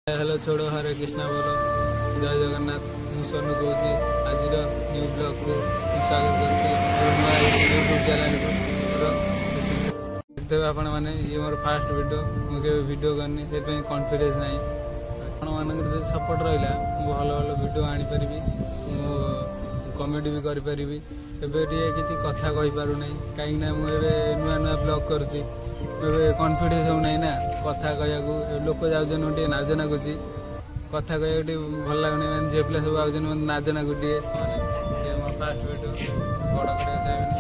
hello छोड़ो हरे कृष्णा बोलो जय जगन्नाथ मु सोनू कहूँ आज न्यू ब्लॉग को स्वागत करूँ चैनल को देखते आपण मैंने ये मोर फास्ट वीडियो मुझे वीडियो करनी से कॉन्फिडेंस ना आपण मान जो सपोर्ट रहा भल भल वीडियो आनीपरि कमेडी भी करी किसी कथा कहीपरूना कहीं मुझे नुआ नुआ ब्लॉग करुँची कॉन्फिडेंस हो ना कथा कह लोक जाऊन गोटे नाच नागुची कथा कह भल लगुनि झील पिला सब आउन नाच नागुटे फास्ट वीडियो बड़ कर